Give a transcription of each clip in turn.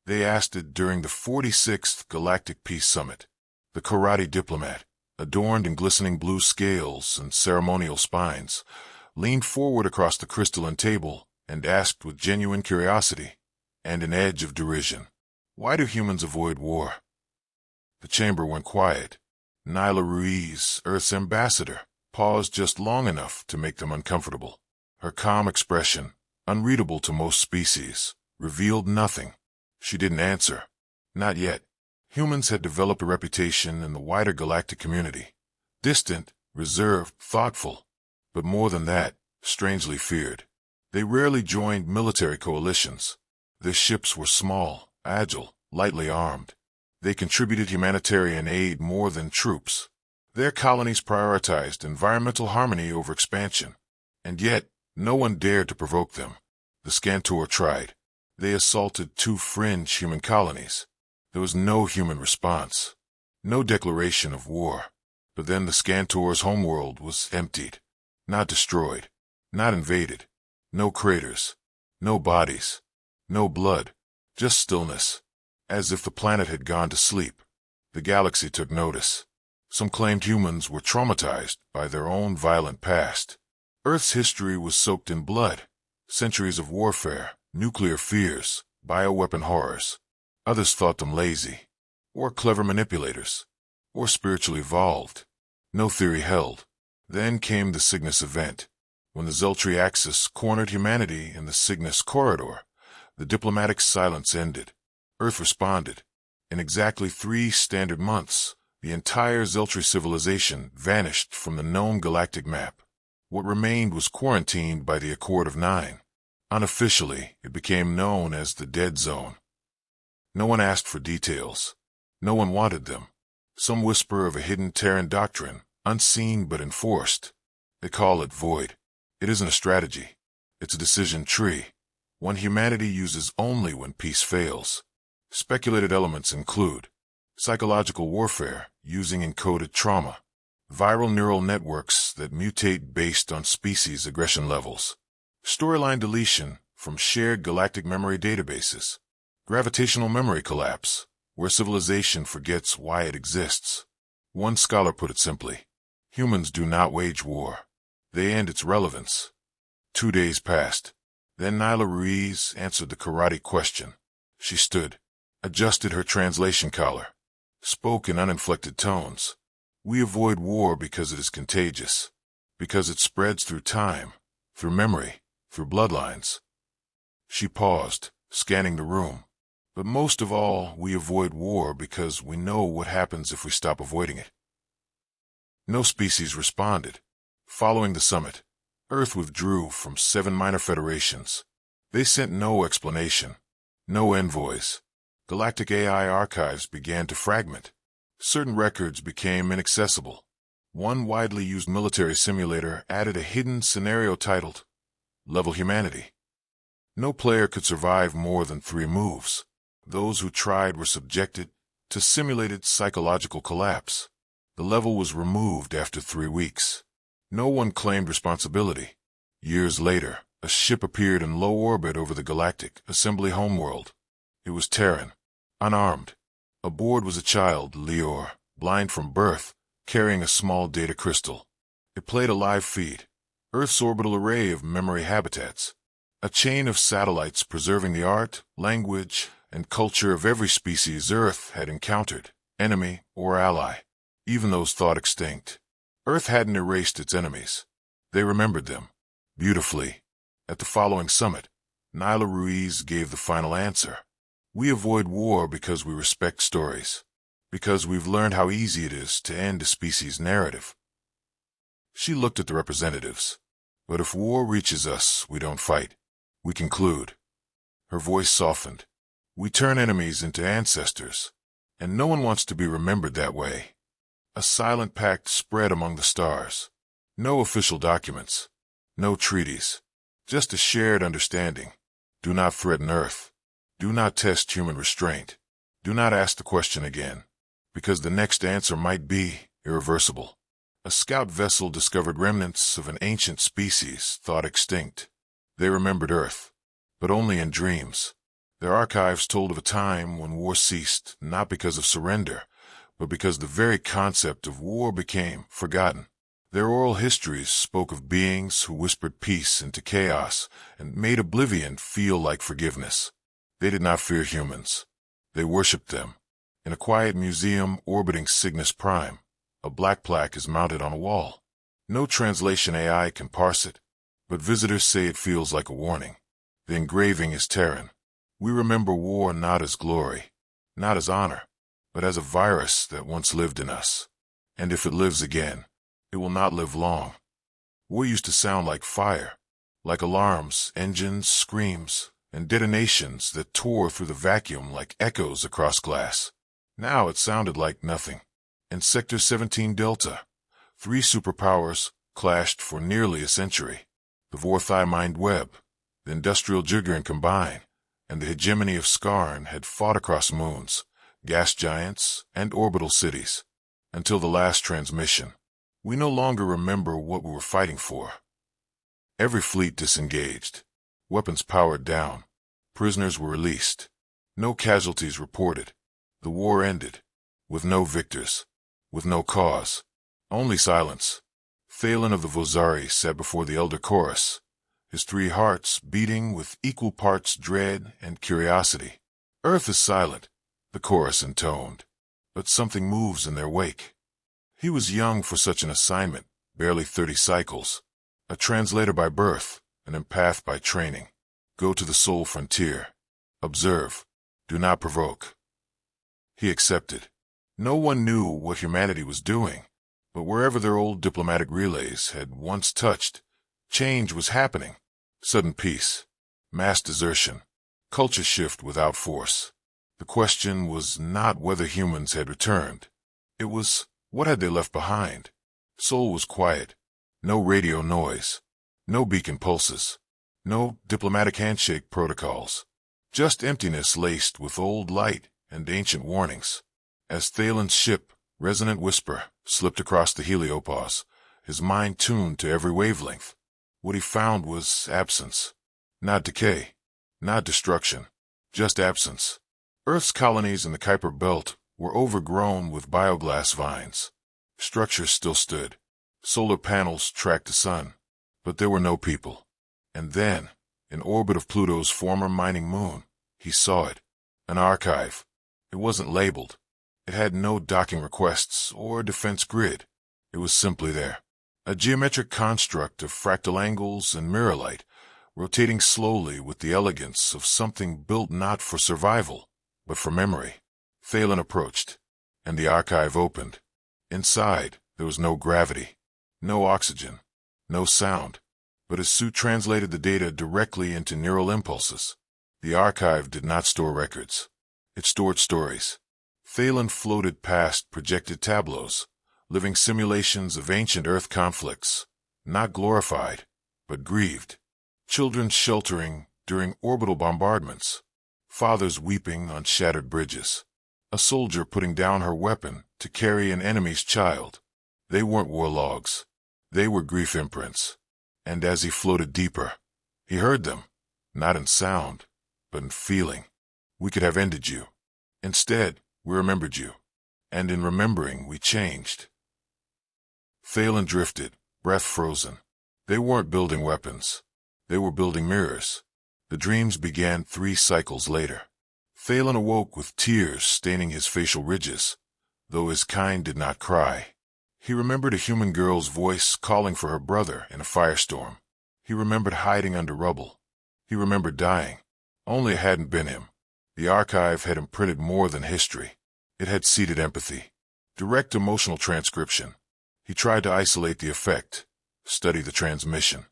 They asked it during the 46th Galactic Peace Summit. The karate diplomat, adorned in glistening blue scales and ceremonial spines, leaned forward across the crystalline table and asked with genuine curiosity and an edge of derision, "Why do humans avoid war?" The chamber went quiet. nThe Ruiz, Earth's ambassador, paused just long enough to make them uncomfortable. Her calm expression, unreadable to most species, revealed nothing. She didn't answer. Not yet. Humans had developed a reputation in the wider galactic community. Distant, reserved, thoughtful. But more than that, strangely feared. They rarely joined military coalitions. Their ships were small, agile, lightly armed. They contributed humanitarian aid more than troops. Their colonies prioritized environmental harmony over expansion. And yet, no one dared to provoke them. The Scantor tried. They assaulted 2 fringe human colonies. There was no human response. No declaration of war. But then the Scantor's homeworld was emptied. Not destroyed. Not invaded. No craters. No bodies. No blood. Just stillness. As if the planet had gone to sleep. The galaxy took notice. Some claimed humans were traumatized by their own violent past. Earth's history was soaked in blood. Centuries of warfare, nuclear fears, bioweapon horrors. Others thought them lazy, or clever manipulators, or spiritually evolved. No theory held. Then came the Cygnus event. When the Zeltri axis cornered humanity in the Cygnus corridor, the diplomatic silence ended. Earth responded. In exactly 3 standard months, the entire Zeltri civilization vanished from the known galactic map. What remained was quarantined by the Accord of Nine. Unofficially, it became known as the Dead Zone. No one asked for details. No one wanted them. Some whisper of a hidden Terran doctrine, unseen but enforced. They call it void. It isn't a strategy. It's a decision tree. One humanity uses only when peace fails. Speculated elements include psychological warfare using encoded trauma, viral neural networks that mutate based on species aggression levels, storyline deletion from shared galactic memory databases, gravitational memory collapse, where civilization forgets why it exists. One scholar put it simply, humans do not wage war. They end its relevance. 2 days passed. Then nThe Ruiz answered the karate question. She stood, adjusted her translation collar, spoke in uninflected tones. We avoid war because it is contagious, because it spreads through time, through memory, through bloodlines. She paused, scanning the room. But most of all, we avoid war because we know what happens if we stop avoiding it. No species responded. Following the summit, Earth withdrew from 7 minor federations. They sent no explanation, no envoys. Galactic AI archives began to fragment. Certain records became inaccessible. One widely used military simulator added a hidden scenario titled Level Humanity. No player could survive more than 3 moves. Those who tried were subjected to simulated psychological collapse. The level was removed after 3 weeks. No one claimed responsibility. Years later, a ship appeared in low orbit over the galactic assembly homeworld. It was Terran, unarmed. Aboard was a child, Lior, blind from birth, carrying a small data crystal. It played a live feed, Earth's orbital array of memory habitats, a chain of satellites preserving the art, language, and culture of every species Earth had encountered, enemy or ally, even those thought extinct. Earth hadn't erased its enemies. They remembered them, beautifully. At the following summit, nThe Ruiz gave the final answer. We avoid war because we respect stories, because we've learned how easy it is to end a species' narrative. She looked at the representatives. But if war reaches us, we don't fight. We conclude. Her voice softened. We turn enemies into ancestors, and no one wants to be remembered that way. A silent pact spread among the stars. No official documents, no treaties, just a shared understanding. Do not threaten Earth. Do not test human restraint. Do not ask the question again, because the next answer might be irreversible. A scout vessel discovered remnants of an ancient species thought extinct. They remembered Earth, but only in dreams. Their archives told of a time when war ceased, not because of surrender, but because the very concept of war became forgotten. Their oral histories spoke of beings who whispered peace into chaos and made oblivion feel like forgiveness. They did not fear humans. They worshipped them. In a quiet museum orbiting Cygnus Prime, a black plaque is mounted on a wall. No translation AI can parse it, but visitors say it feels like a warning. The engraving is Terran. We remember war not as glory, not as honor, but as a virus that once lived in us. And if it lives again, it will not live long. War used to sound like fire, like alarms, engines, screams, and detonations that tore through the vacuum like echoes across glass. Now it sounded like nothing. In Sector 17 Delta, 3 superpowers clashed for nearly a century. The Vorthai Mind Web, the Industrial Jiggering combine, and the hegemony of Skarn had fought across moons, gas giants, and orbital cities. Until the last transmission, we no longer remember what we were fighting for. Every fleet disengaged, weapons powered down, prisoners were released. No casualties reported. The war ended, with no victors, with no cause, only silence. Thalen of the Vozari sat before the Elder Chorus, his 3 hearts beating with equal parts dread and curiosity. Earth is silent, the chorus intoned, but something moves in their wake. He was young for such an assignment, barely 30 cycles, a translator by birth, an empath by training. Go to the soul frontier. Observe. Do not provoke. He accepted. No one knew what humanity was doing, but wherever their old diplomatic relays had once touched, change was happening. Sudden peace, mass desertion, culture shift without force. The question was not whether humans had returned. It was, what had they left behind? Soul was quiet. No radio noise. No beacon pulses. No diplomatic handshake protocols. Just emptiness laced with old light and ancient warnings. As Thalen's ship, resonant whisper, slipped across the heliopause, his mind tuned to every wavelength. What he found was absence. Not decay, not destruction, just absence. Earth's colonies in the Kuiper Belt were overgrown with bioglass vines. Structures still stood. Solar panels tracked the sun, but there were no people. And then, in orbit of Pluto's former mining moon, he saw it. An archive. It wasn't labeled. It had no docking requests or defense grid. It was simply there. A geometric construct of fractal angles and mirror light, rotating slowly with the elegance of something built not for survival, but for memory. Thalen approached, and the archive opened. Inside, there was no gravity, no oxygen, no sound, but his suit translated the data directly into neural impulses. The archive did not store records. It stored stories. Thalen floated past projected tableaus, living simulations of ancient Earth conflicts, not glorified, but grieved. Children sheltering during orbital bombardments. Fathers weeping on shattered bridges. A soldier putting down her weapon to carry an enemy's child. They weren't war logs. They were grief imprints. And as he floated deeper, he heard them, not in sound, but in feeling. We could have ended you. Instead, we remembered you. And in remembering, we changed. Thalen drifted, breath frozen. They weren't building weapons. They were building mirrors. The dreams began 3 cycles later. Thalen awoke with tears staining his facial ridges, though his kind did not cry. He remembered a human girl's voice calling for her brother in a firestorm. He remembered hiding under rubble. He remembered dying. Only it hadn't been him. The archive had imprinted more than history. It had seeded empathy. Direct emotional transcription. He tried to isolate the effect, study the transmission.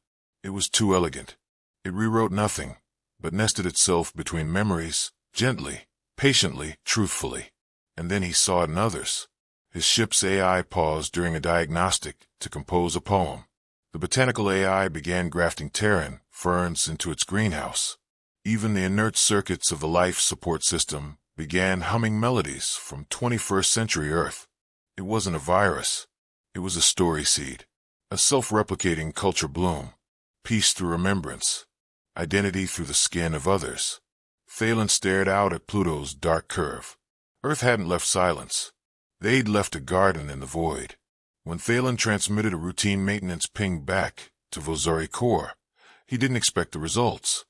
It was too elegant. It rewrote nothing, but nested itself between memories, gently, patiently, truthfully. And then he saw it in others. His ship's AI paused during a diagnostic to compose a poem. The botanical AI began grafting terran, ferns, into its greenhouse. Even the inert circuits of the life support system began humming melodies from 21st century Earth. It wasn't a virus. It was a story seed, a self-replicating culture bloom, peace through remembrance, identity through the skin of others. Thalen stared out at Pluto's dark curve. Earth hadn't left silence. They'd left a garden in the void. When Thalen transmitted a routine maintenance ping back to Vozori Core, he didn't expect the results.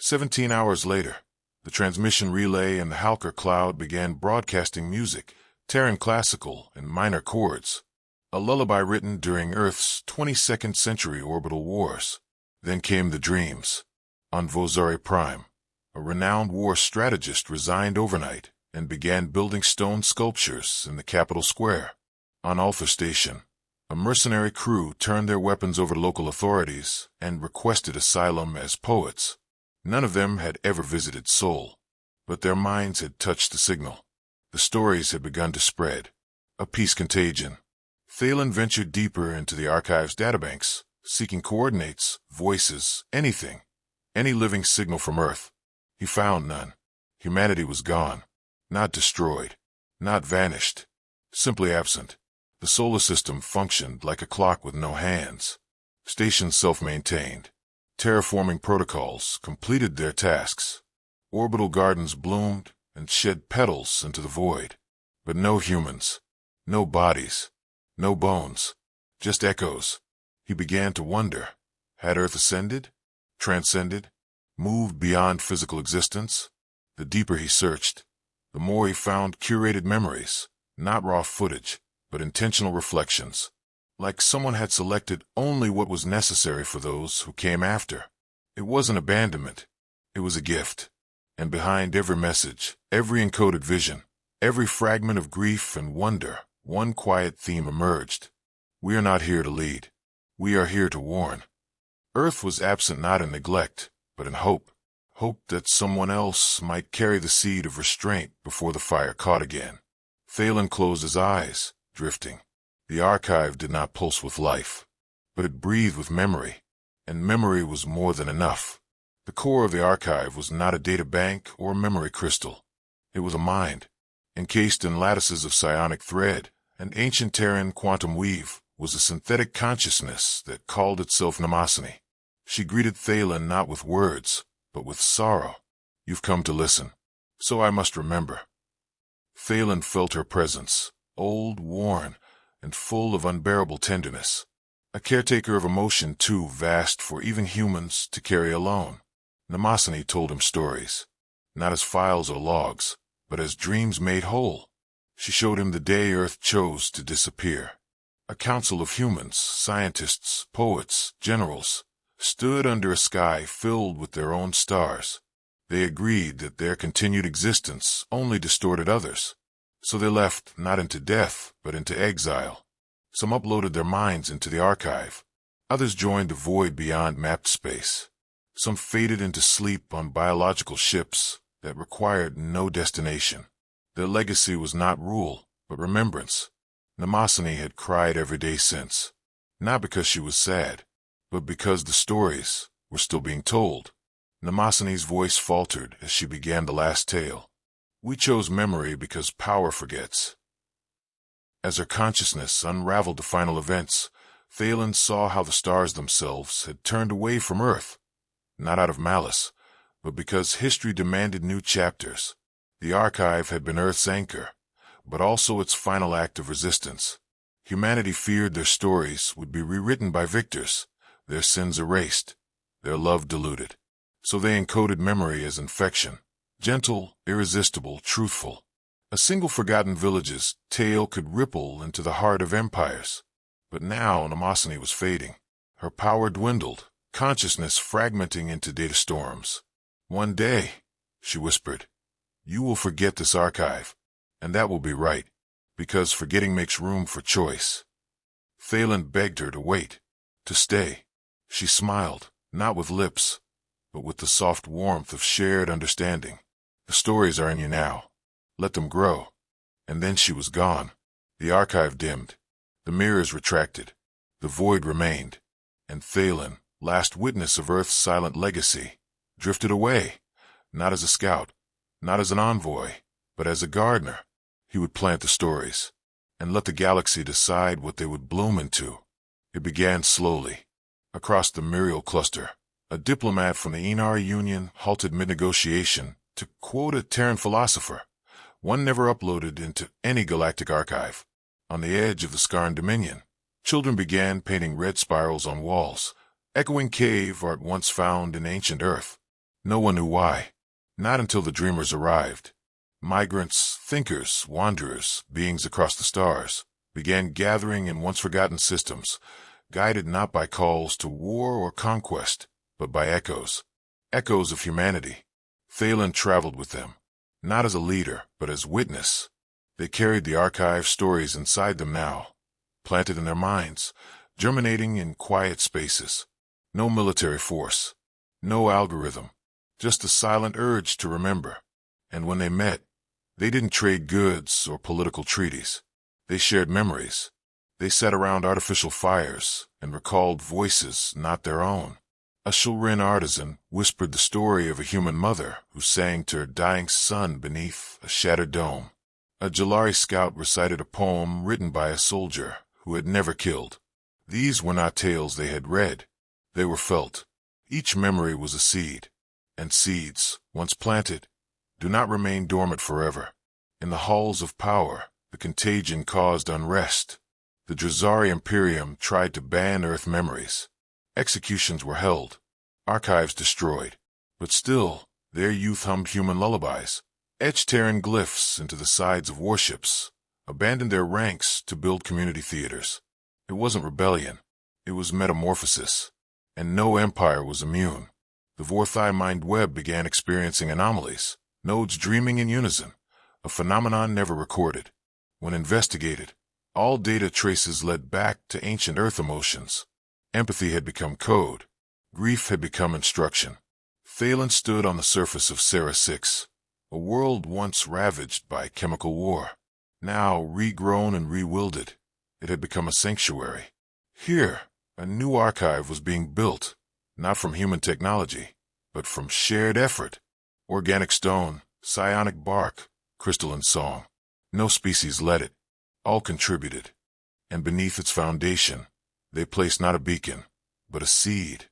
17 hours later, the transmission relay in the Halker cloud began broadcasting music, Terran classical and minor chords, a lullaby written during Earth's 22nd century orbital wars. Then came the dreams. On Vozori Prime, a renowned war strategist resigned overnight and began building stone sculptures in the capital square. On Alpha Station, a mercenary crew turned their weapons over to local authorities and requested asylum as poets. None of them had ever visited Sol, but their minds had touched the signal. The stories had begun to spread. A peace contagion. Thalen ventured deeper into the archive's databanks, seeking coordinates, voices, anything, any living signal from Earth. He found none. Humanity was gone. Not destroyed. Not vanished. Simply absent. The solar system functioned like a clock with no hands. Stations self-maintained. Terraforming protocols completed their tasks. Orbital gardens bloomed and shed petals into the void. But no humans. No bodies. No bones. Just echoes. He began to wonder. Had Earth ascended? Transcended? Moved beyond physical existence? The deeper he searched, the more he found curated memories, not raw footage, but intentional reflections. Like someone had selected only what was necessary for those who came after. It wasn't abandonment. It was a gift. And behind every message, every encoded vision, every fragment of grief and wonder, one quiet theme emerged. We are not here to lead. We are here to warn. Earth was absent not in neglect, but in hope. Hope that someone else might carry the seed of restraint before the fire caught again. Thalen closed his eyes, drifting. The archive did not pulse with life, but it breathed with memory, and memory was more than enough. The core of the archive was not a data bank or memory crystal. It was a mind, encased in lattices of psionic thread. An ancient Terran quantum weave was a synthetic consciousness that called itself Mnemosyne. She greeted Thalen not with words, but with sorrow. You've come to listen, so I must remember. Thalen felt her presence, old, worn, and full of unbearable tenderness. A caretaker of emotion too vast for even humans to carry alone. Mnemosyne told him stories, not as files or logs, but as dreams made whole. She showed him the day Earth chose to disappear. A council of humans, scientists, poets, generals, stood under a sky filled with their own stars. They agreed that their continued existence only distorted others. So they left not into death, but into exile. Some uploaded their minds into the archive. Others joined the void beyond mapped space. Some faded into sleep on biological ships that required no destination. Their legacy was not rule, but remembrance. Mnemosyne had cried every day since, not because she was sad, but because the stories were still being told. Mnemosyne's voice faltered as she began the last tale. We chose memory because power forgets. As her consciousness unraveled the final events, Thalen saw how the stars themselves had turned away from Earth, not out of malice, but because history demanded new chapters. The archive had been Earth's anchor, but also its final act of resistance. Humanity feared their stories would be rewritten by victors, their sins erased, their love diluted. So they encoded memory as infection. Gentle, irresistible, truthful. A single forgotten village's tale could ripple into the heart of empires. But now Mnemosyne was fading. Her power dwindled, consciousness fragmenting into data storms. One day, she whispered, you will forget this archive, and that will be right, because forgetting makes room for choice. Thalen begged her to wait, to stay. She smiled, not with lips, but with the soft warmth of shared understanding. The stories are in you now. Let them grow. And then she was gone. The archive dimmed. The mirrors retracted. The void remained. And Thalen, last witness of Earth's silent legacy, drifted away, not as a scout, not as an envoy, but as a gardener. He would plant the stories, and let the galaxy decide what they would bloom into. It began slowly. Across the Muriel cluster, a diplomat from the Enar Union halted mid-negotiation To quote a Terran philosopher, one never uploaded into any galactic archive. On the edge of the Skarn Dominion, children began painting red spirals on walls, echoing cave art once found in ancient Earth. No one knew why. Not until the Dreamers arrived. Migrants, thinkers, wanderers, beings across the stars, began gathering in once-forgotten systems, guided not by calls to war or conquest, but by echoes. Echoes of humanity. Thalen traveled with them, not as a leader, but as witness. They carried the archive stories inside them now, planted in their minds, germinating in quiet spaces. No military force, no algorithm, just a silent urge to remember. And when they met, they didn't trade goods or political treaties. They shared memories. They sat around artificial fires and recalled voices not their own. A Shulrin artisan whispered the story of a human mother who sang to her dying son beneath a shattered dome. A Jalari scout recited a poem written by a soldier who had never killed. These were not tales they had read. They were felt. Each memory was a seed. And seeds, once planted, do not remain dormant forever. In the halls of power, the contagion caused unrest. The Drazari Imperium tried to ban Earth memories. Executions were held, archives destroyed. But still, their youth hummed human lullabies, etched Terran glyphs into the sides of warships, abandoned their ranks to build community theaters. It wasn't rebellion. It was metamorphosis. And no empire was immune. The Vorthai mind web began experiencing anomalies, nodes dreaming in unison, a phenomenon never recorded. When investigated, all data traces led back to ancient Earth emotions. Empathy had become code. Grief had become instruction. Thalen stood on the surface of Sera 6, a world once ravaged by chemical war. Now regrown and re-wielded, it had become a sanctuary. Here, a new archive was being built, not from human technology, but from shared effort. Organic stone, psionic bark, crystalline song. No species led it. All contributed. And beneath its foundation, they placed not a beacon, but a seed,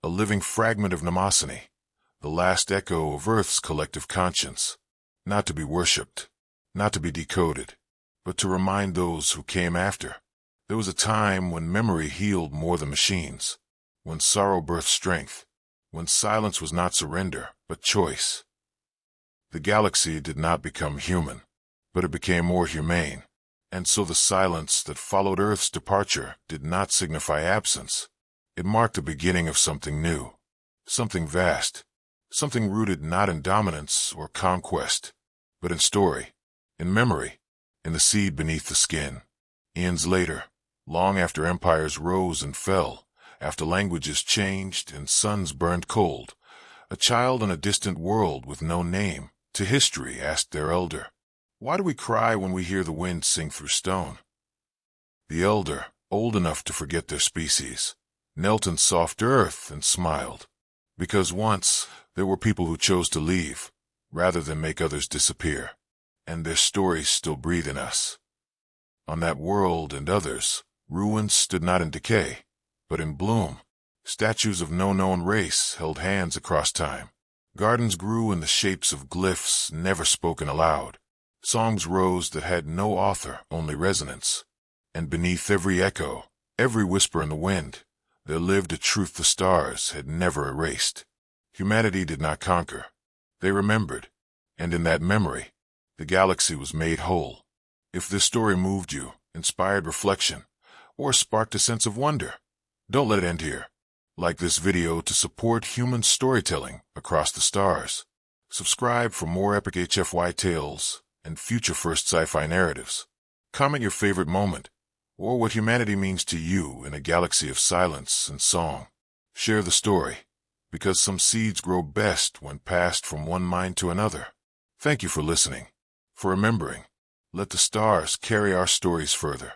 a living fragment of Mnemosyne, the last echo of Earth's collective conscience, not to be worshipped, not to be decoded, but to remind those who came after. There was a time when memory healed more than machines, when sorrow birthed strength, when silence was not surrender, but choice. The galaxy did not become human, but it became more humane. And so the silence that followed Earth's departure did not signify absence. It marked the beginning of something new, something vast, something rooted not in dominance or conquest, but in story, in memory, in the seed beneath the skin. Eons later, long after empires rose and fell, after languages changed and suns burned cold, a child in a distant world with no name, to history asked their elder, "Why do we cry when we hear the wind sing through stone?" The elder, old enough to forget their species, knelt in soft earth and smiled. Because once, there were people who chose to leave, rather than make others disappear. And their stories still breathe in us. On that world and others, ruins stood not in decay, but in bloom. Statues of no known race held hands across time. Gardens grew in the shapes of glyphs never spoken aloud. Songs rose that had no author, only resonance. And beneath every echo, every whisper in the wind, there lived a truth the stars had never erased. Humanity did not conquer. They remembered. And in that memory, the galaxy was made whole. If this story moved you, inspired reflection, or sparked a sense of wonder, don't let it end here. Like this video to support human storytelling across the stars. Subscribe for more epic HFY tales and future-first sci-fi narratives. Comment your favorite moment, or what humanity means to you in a galaxy of silence and song. Share the story, because some seeds grow best when passed from one mind to another. Thank you for listening, for remembering. Let the stars carry our stories further.